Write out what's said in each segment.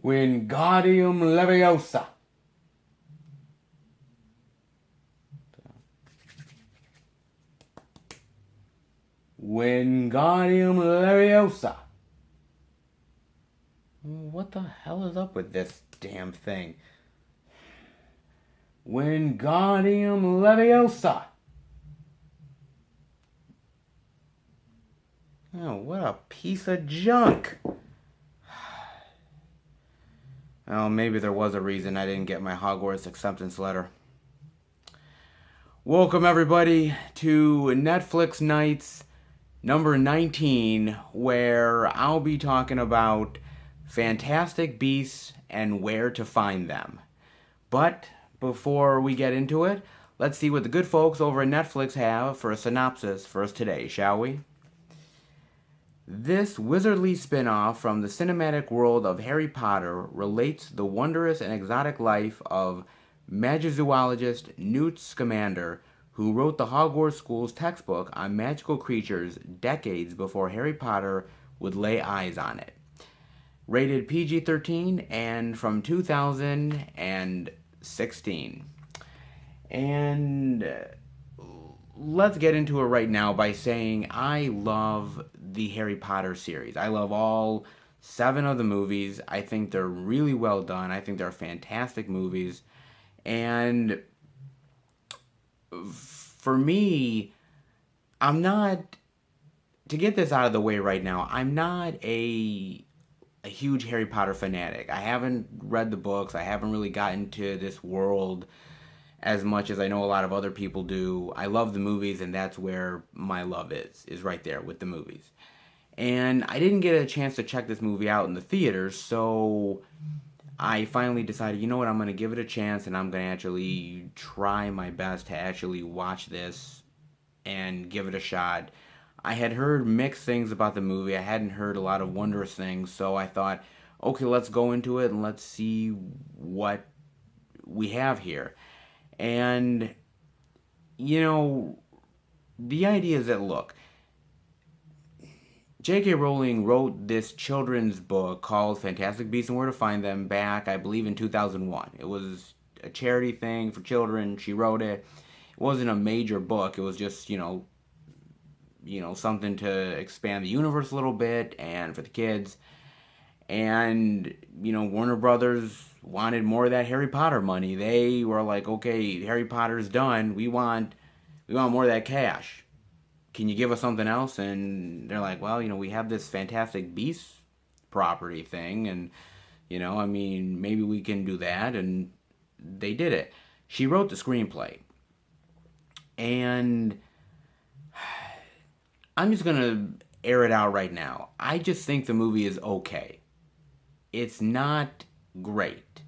Wingardium Leviosa. Wingardium Leviosa. What the hell is up with this damn thing? Wingardium Leviosa. Oh, what a piece of junk. Well, maybe there was a reason I didn't get my Hogwarts acceptance letter. Welcome, everybody, to Netflix Nights number 19, where I'll be talking about Fantastic Beasts and where to find them. But before we get into it, let's see what the good folks over at Netflix have for a synopsis for us today, shall we? This wizardly spin-off from the cinematic world of Harry Potter relates the wondrous and exotic life of magizoologist Newt Scamander, who wrote the Hogwarts School's textbook on magical creatures decades before Harry Potter would lay eyes on it. Rated PG-13 and from 2016. And let's get into it right now by saying I love the Harry Potter series. I love all 7 of the movies. I think they're really well done. I think they're fantastic movies. And for me, to get this out of the way right now, I'm not a huge Harry Potter fanatic. I haven't read the books. I haven't really gotten to this world as much as I know a lot of other people do. I love the movies, and that's where my love is right there with the movies. And I didn't get a chance to check this movie out in the theaters, so I finally decided, you know what, I'm going to give it a chance, and I'm going to actually try my best to actually watch this and give it a shot. I had heard mixed things about the movie. I hadn't heard a lot of wondrous things, so I thought, okay, let's go into it and let's see what we have here. And, you know, the idea is that, look, J.K. Rowling wrote this children's book called Fantastic Beasts and Where to Find Them back, I believe, in 2001. It was a charity thing for children. She wrote it. It wasn't a major book. It was just, you know, something to expand the universe a little bit and for the kids. And, you know, Warner Brothers wanted more of that Harry Potter money. They were like, okay, Harry Potter's done. We want more of that cash. Can you give us something else? And they're like, well, you know, we have this Fantastic Beasts property thing, and, you know, I mean, maybe we can do that. And they did it. She wrote the screenplay. And I'm just going to air it out right now. I just think the movie is okay. It's not great.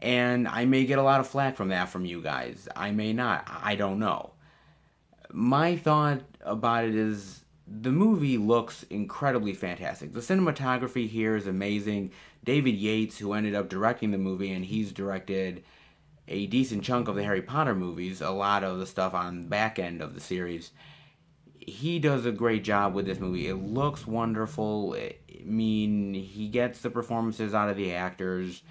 And I may get a lot of flack from that from you guys. I may not. I don't know. My thought about it is the movie looks incredibly fantastic. The cinematography here is amazing. David Yates, who ended up directing the movie, and he's directed a decent chunk of the Harry Potter movies, a lot of the stuff on the back end of the series. He does a great job with this movie. It looks wonderful. I mean, he gets the performances out of the actors.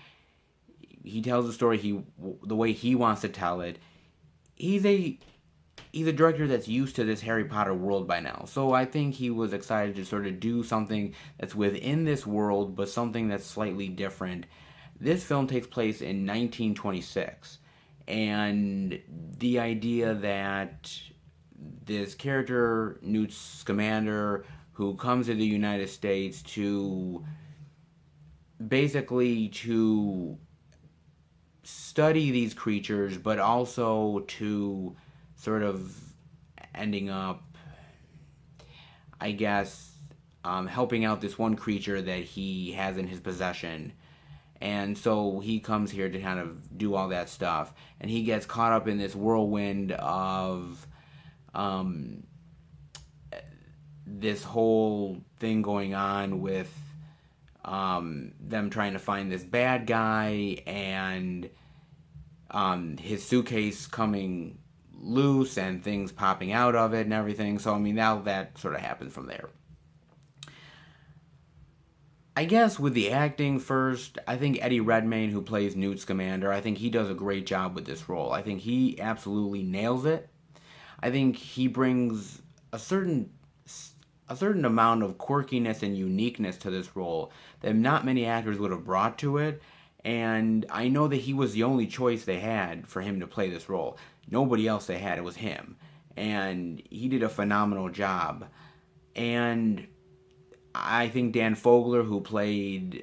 He tells the story the way he wants to tell it. He's a director that's used to this Harry Potter world by now. So I think he was excited to sort of do something that's within this world, but something that's slightly different. This film takes place in 1926. And the idea that this character, Newt Scamander, who comes to the United States to basically to study these creatures, but also to sort of ending up, I guess, helping out this one creature that he has in his possession. And so he comes here to kind of do all that stuff. And he gets caught up in this whirlwind of this whole thing going on with them trying to find this bad guy, and his suitcase coming loose and things popping out of it and everything. So, I mean, now that sort of happens from there. I guess with the acting first, I think Eddie Redmayne, who plays Newt Scamander, I think he does a great job with this role. I think he absolutely nails it. I think he brings a certain a certain amount of quirkiness and uniqueness to this role that not many actors would have brought to it. And I know that he was the only choice they had for him to play this role. Nobody else they had, it was him. And he did a phenomenal job. And I think Dan Fogler, who played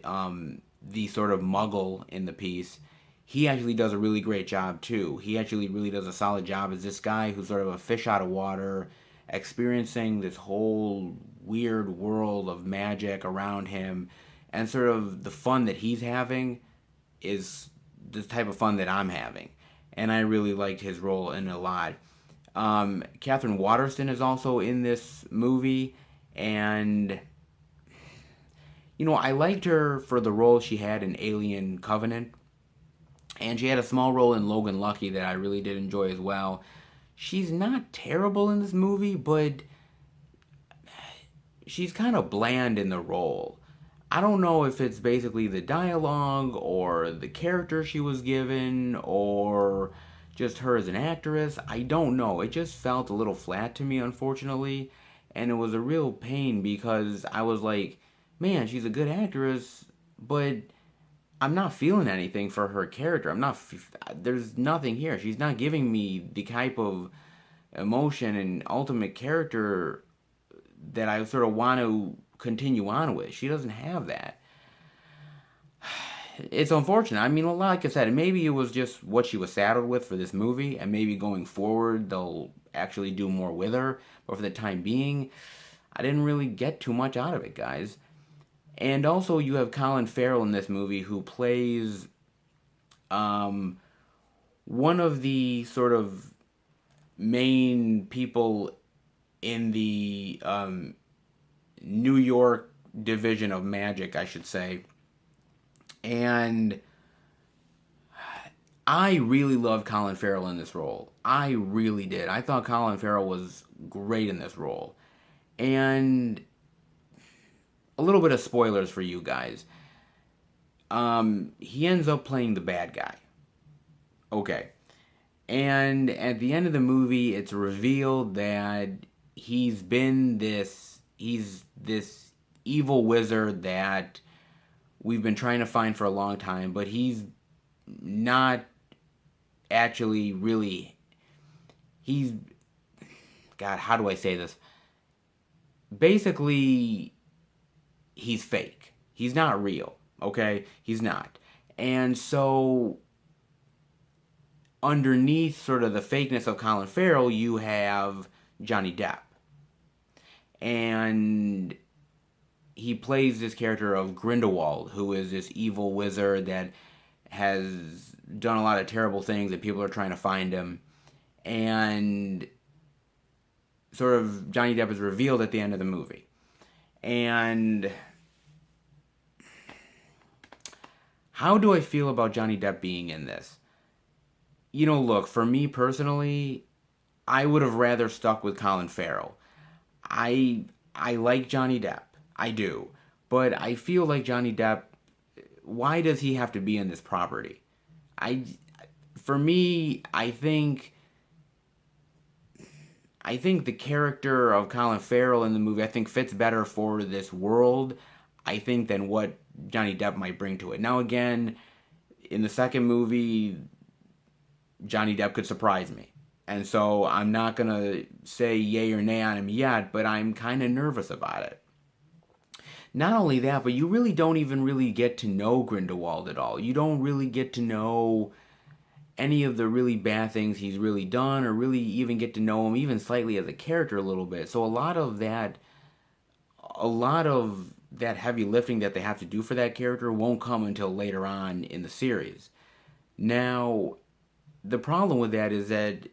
the sort of muggle in the piece, he actually does a really great job too. He actually really does a solid job as this guy who's sort of a fish out of water, experiencing this whole weird world of magic around him, and sort of the fun that he's having is the type of fun that I'm having. And I really liked his role in it a lot. Kathryn Waterston is also in this movie, and I liked her for the role she had in Alien Covenant, and she had a small role in Logan Lucky that I really did enjoy as well. She's not terrible in this movie, but she's kind of bland in the role. I don't know if it's basically the dialogue or the character she was given or just her as an actress. I don't know. It just felt a little flat to me, unfortunately, and it was a real pain because I was like, man, she's a good actress, but I'm not feeling anything for her character. There's nothing here. She's not giving me the type of emotion and ultimate character that I sort of want to continue on with. She doesn't have that. It's unfortunate. I mean, like I said, maybe it was just what she was saddled with for this movie, and maybe going forward they'll actually do more with her. But for the time being, I didn't really get too much out of it, guys. And also, you have Colin Farrell in this movie who plays one of the sort of main people in the New York division of magic, I should say. And I really loved Colin Farrell in this role. I really did. I thought Colin Farrell was great in this role. And a little bit of spoilers for you guys. He ends up playing the bad guy. Okay. And at the end of the movie, it's revealed that he's this evil wizard that we've been trying to find for a long time, but he's not actually really, God, how do I say this? Basically, he's fake. He's not real, okay? He's not. And so, underneath sort of the fakeness of Colin Farrell, you have Johnny Depp. And he plays this character of Grindelwald, who is this evil wizard that has done a lot of terrible things and people are trying to find him. And sort of Johnny Depp is revealed at the end of the movie. And how do I feel about Johnny Depp being in this? Look, for me personally, I would have rather stuck with Colin Farrell. I like Johnny Depp. I do. But I feel like Johnny Depp, why does he have to be in this property? For me, I think the character of Colin Farrell in the movie, I think fits better for this world, I think, than what Johnny Depp might bring to it. Now again, in the second movie, Johnny Depp could surprise me. And so I'm not going to say yay or nay on him yet, but I'm kind of nervous about it. Not only that, but you really don't even really get to know Grindelwald at all. You don't really get to know any of the really bad things he's really done, or really even get to know him even slightly as a character a little bit. So a lot of that heavy lifting that they have to do for that character won't come until later on in the series. Now, the problem with that is that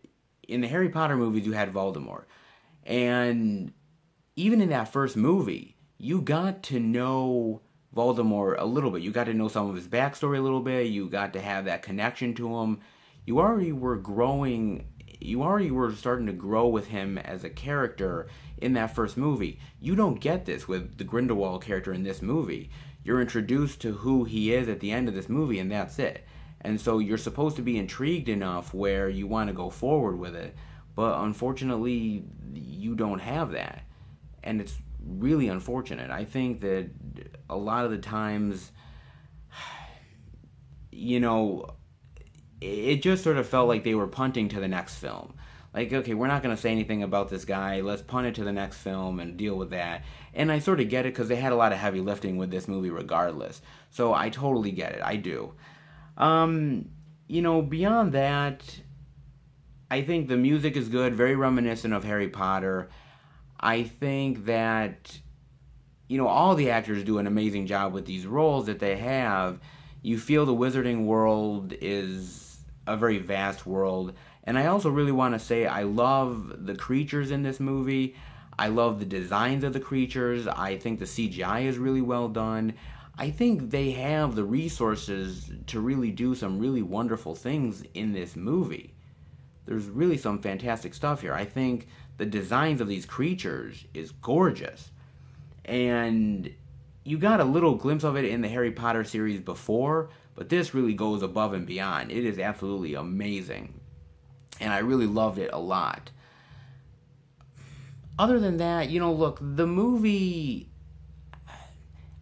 in the Harry Potter movies, you had Voldemort. And even in that first movie, you got to know Voldemort a little bit. You got to know some of his backstory a little bit. You got to have that connection to him. You already were starting to grow with him as a character in that first movie. You don't get this with the Grindelwald character in this movie. You're introduced to who he is at the end of this movie, and that's it. And so you're supposed to be intrigued enough where you want to go forward with it, but unfortunately, you don't have that. And it's really unfortunate. I think that a lot of the times, you know, it just sort of felt like they were punting to the next film. Like, okay, we're not going to say anything about this guy. Let's punt it to the next film and deal with that. And I sort of get it because they had a lot of heavy lifting with this movie regardless. So I totally get it. I do. Beyond that, I think the music is good, very reminiscent of Harry Potter. I think that, all the actors do an amazing job with these roles that they have. You feel the Wizarding world is a very vast world. And I also really want to say I love the creatures in this movie. I love the designs of the creatures. I think the CGI is really well done. I think they have the resources to really do some really wonderful things in this movie. There's really some fantastic stuff here. I think the designs of these creatures is gorgeous. And you got a little glimpse of it in the Harry Potter series before, but this really goes above and beyond. It is absolutely amazing. And I really loved it a lot. Other than that, look, the movie,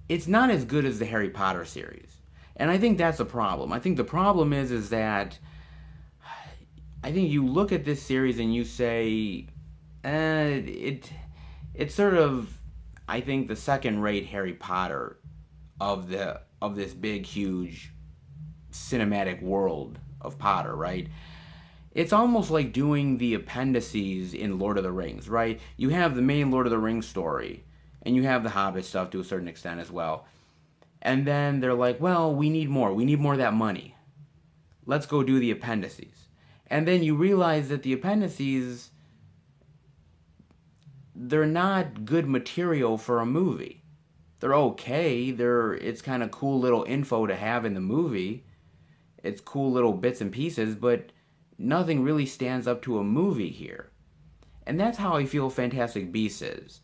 it's not as good as the Harry Potter series. And I think that's a problem. I think the problem is that I think you look at this series and you say, it's sort of, I think, the second-rate Harry Potter of this big, huge cinematic world of Potter, right? It's almost like doing the appendices in Lord of the Rings, right? You have the main Lord of the Rings story, and you have the Hobbit stuff to a certain extent as well. And then they're like, well, we need more. We need more of that money. Let's go do the appendices. And then you realize that the appendices, they're not good material for a movie. They're okay. It's kind of cool little info to have in the movie. It's cool little bits and pieces, but nothing really stands up to a movie here. And that's how I feel Fantastic Beasts is.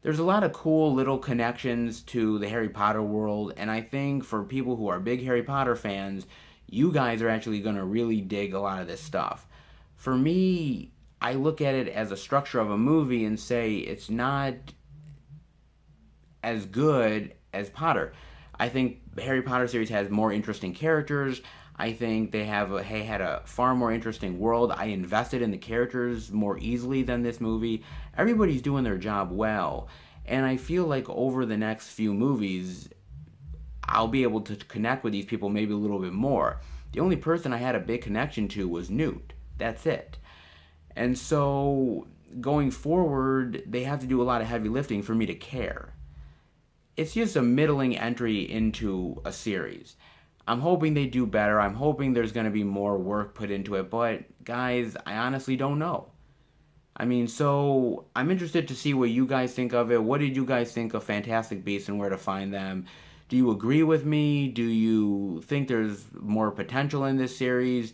There's a lot of cool little connections to the Harry Potter world, and I think for people who are big Harry Potter fans, you guys are actually going to really dig a lot of this stuff. For me, I look at it as a structure of a movie and say it's not as good as Potter. I think the Harry Potter series has more interesting characters. I think they had a far more interesting world. I invested in the characters more easily than this movie. Everybody's doing their job well. And I feel like over the next few movies, I'll be able to connect with these people maybe a little bit more. The only person I had a big connection to was Newt. That's it. And so going forward, they have to do a lot of heavy lifting for me to care. It's just a middling entry into a series. I'm hoping they do better. I'm hoping there's going to be more work put into it. But, guys, I honestly don't know. I mean, so I'm interested to see what you guys think of it. What did you guys think of Fantastic Beasts and Where to Find Them? Do you agree with me? Do you think there's more potential in this series?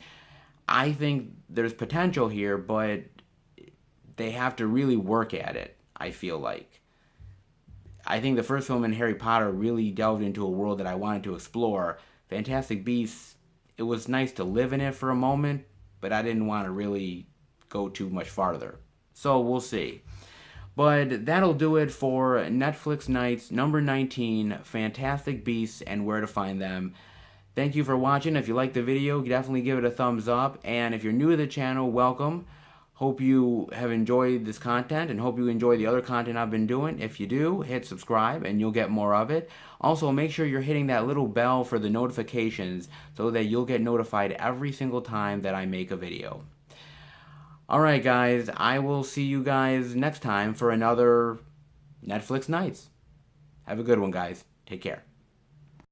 I think there's potential here, but they have to really work at it, I feel like. I think the first film in Harry Potter really delved into a world that I wanted to explore. Fantastic Beasts, it was nice to live in it for a moment, but I didn't want to really go too much farther. So we'll see. But that'll do it for Netflix Nights number 19, Fantastic Beasts and Where to Find Them. Thank you for watching. If you liked the video, definitely give it a thumbs up. And if you're new to the channel, welcome. Hope you have enjoyed this content and hope you enjoy the other content I've been doing. If you do, hit subscribe and you'll get more of it. Also, make sure you're hitting that little bell for the notifications so that you'll get notified every single time that I make a video. Alright guys, I will see you guys next time for another Netflix Nights. Have a good one, guys. Take care.